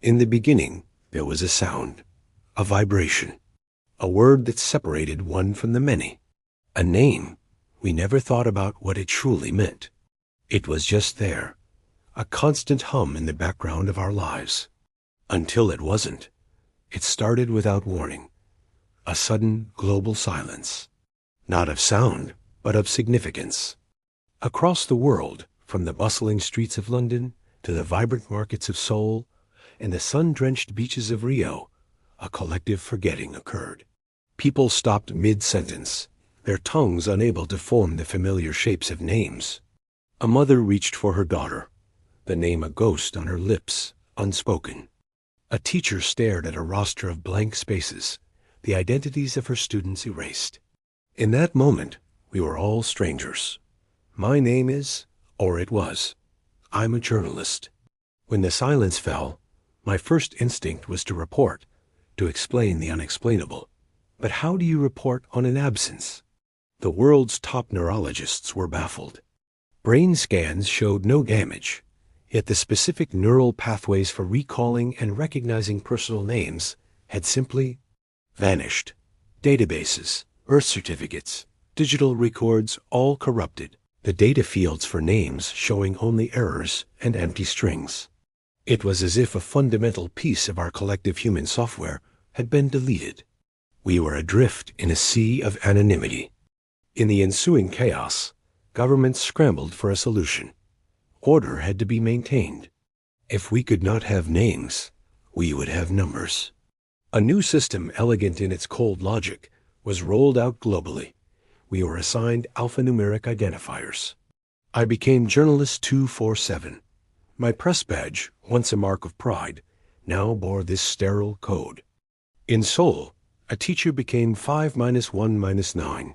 In the beginning, there was a sound, a vibration, a word that separated one from the many, a name. We never thought about what it truly meant. It was just there, a constant hum in the background of our lives. Until it wasn't. It started without warning. A sudden global silence. Not of sound, but of significance. Across the world, from the bustling streets of London to the vibrant markets of Seoul and the sun-drenched beaches of Rio, a collective forgetting occurred. People stopped mid-sentence, their tongues unable to form the familiar shapes of names. A mother reached for her daughter, the name a ghost on her lips, unspoken. A teacher stared at a roster of blank spaces, the identities of her students erased. In that moment, we were all strangers. My name is, or it was, I'm a journalist. When the silence fell, my first instinct was to report, to explain the unexplainable. But how do you report on an absence? The world's top neurologists were baffled. Brain scans showed no damage, yet the specific neural pathways for recalling and recognizing personal names had simply vanished. Databases, birth certificates, digital records, all corrupted. The data fields for names showing only errors and empty strings. It was as if a fundamental piece of our collective human software had been deleted. We were adrift in a sea of anonymity. In the ensuing chaos, governments scrambled for a solution. Order had to be maintained. If we could not have names, we would have numbers. A new system, elegant in its cold logic, was rolled out globally. We were assigned alphanumeric identifiers. I became Journalist 247. My press badge, once a mark of pride, now bore this sterile code. In Seoul, a teacher became 5-1-9.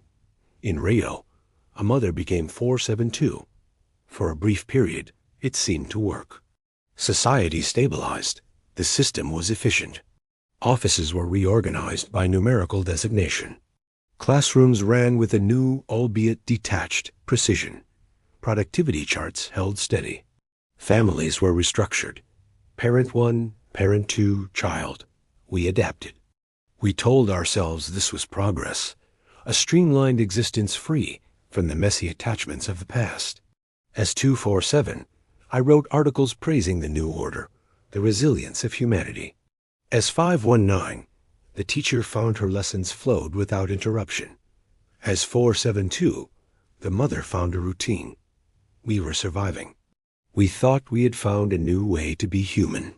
In Rio, a mother became 472. For a brief period, it seemed to work. Society stabilized. The system was efficient. Offices were reorganized by numerical designation. Classrooms ran with a new, albeit detached, precision. Productivity charts held steady. Families were restructured. Parent 1, Parent 2, Child. We adapted. We told ourselves this was progress, a streamlined existence free from the messy attachments of the past. As 247, I wrote articles praising the new order, the resilience of humanity. As 519, the teacher found her lessons flowed without interruption. As 472, the mother found a routine. We were surviving. We thought we had found a new way to be human.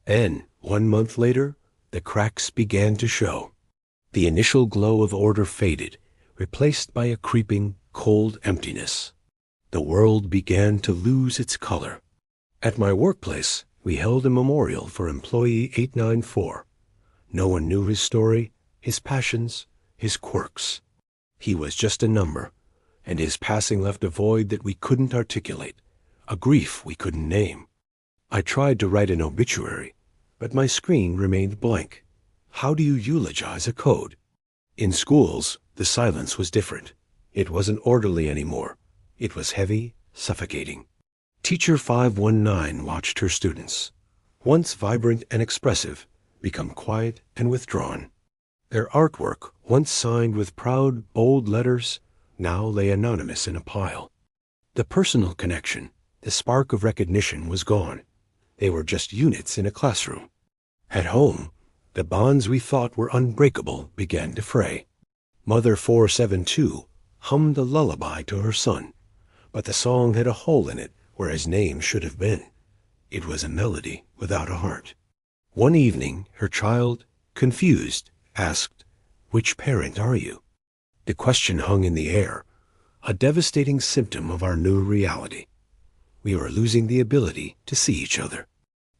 And 1 month later, the cracks began to show. The initial glow of order faded, replaced by a creeping, cold emptiness. The world began to lose its color. At my workplace, we held a memorial for employee 894. No one knew his story, his passions, his quirks. He was just a number, and his passing left a void that we couldn't articulate, a grief we couldn't name. I tried to write an obituary, but my screen remained blank. How do you eulogize a code? In schools, the silence was different. It wasn't orderly anymore. It was heavy, suffocating. Teacher 519 watched her students, once vibrant and expressive, become quiet and withdrawn. Their artwork, once signed with proud, bold letters, now lay anonymous in a pile. The personal connection, the spark of recognition was gone. They were just units in a classroom. At home, the bonds we thought were unbreakable began to fray. Mother 472 hummed a lullaby to her son, but the song had a hole in it where his name should have been. It was a melody without a heart. One evening, her child, confused, asked, "Which parent are you?" The question hung in the air, a devastating symptom of our new reality. We were losing the ability to see each other.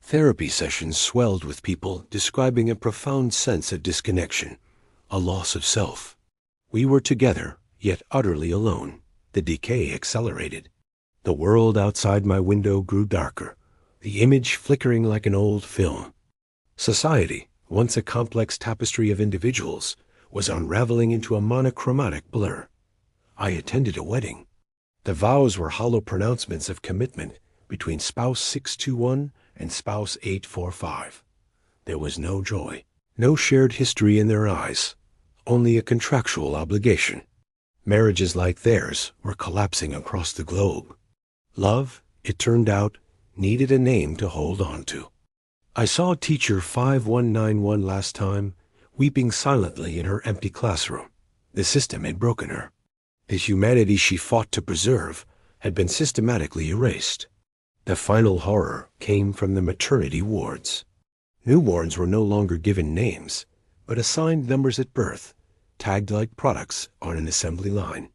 Therapy sessions swelled with people describing a profound sense of disconnection, a loss of self. We were together, yet utterly alone. The decay accelerated. The world outside my window grew darker, the image flickering like an old film. Society, once a complex tapestry of individuals, was unraveling into a monochromatic blur. I attended a wedding. The vows were hollow pronouncements of commitment between spouse 621 and spouse 845. There was no joy, no shared history in their eyes, only a contractual obligation. Marriages like theirs were collapsing across the globe. Love, it turned out, needed a name to hold on to. I saw teacher 5191 last time, weeping silently in her empty classroom. The system had broken her. The humanity she fought to preserve had been systematically erased. The final horror came from the maternity wards. Newborns were no longer given names, but assigned numbers at birth, tagged like products on an assembly line.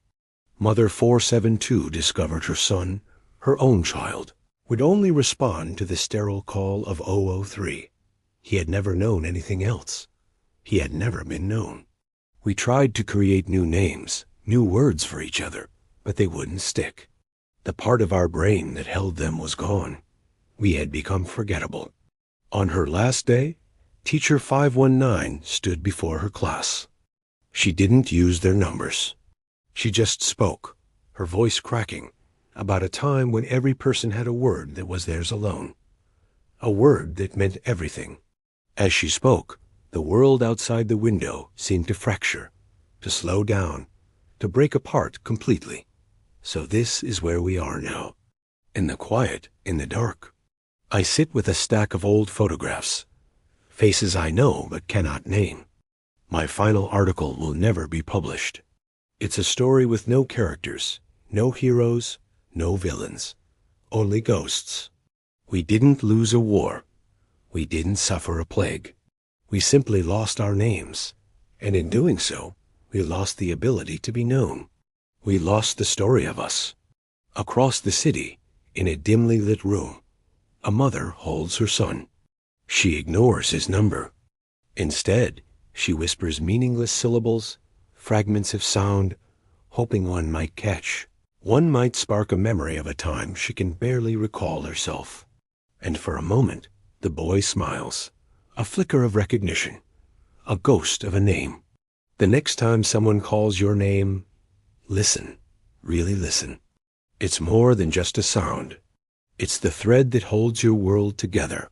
Mother 472 discovered her son, her own child, would only respond to the sterile call of 003. He had never known anything else. He had never been known. We tried to create new names, new words for each other, but they wouldn't stick. The part of our brain that held them was gone. We had become forgettable. On her last day, teacher 519 stood before her class. She didn't use their numbers. She just spoke, her voice cracking, about a time when every person had a word that was theirs alone. A word that meant everything. As she spoke, the world outside the window seemed to fracture, to slow down, to break apart completely. So this is where we are now. In the quiet, in the dark. I sit with a stack of old photographs, faces I know but cannot name. My final article will never be published. It's a story with no characters, no heroes, no villains, only ghosts. We didn't lose a war. We didn't suffer a plague. We simply lost our names, and in doing so, we lost the ability to be known. We lost the story of us. Across the city, in a dimly lit room, a mother holds her son. She ignores his number. Instead, she whispers meaningless syllables, fragments of sound, hoping one might catch. One might spark a memory of a time she can barely recall herself. And for a moment, the boy smiles. A flicker of recognition. A ghost of a name. The next time someone calls your name, listen. Really listen. It's more than just a sound. It's the thread that holds your world together.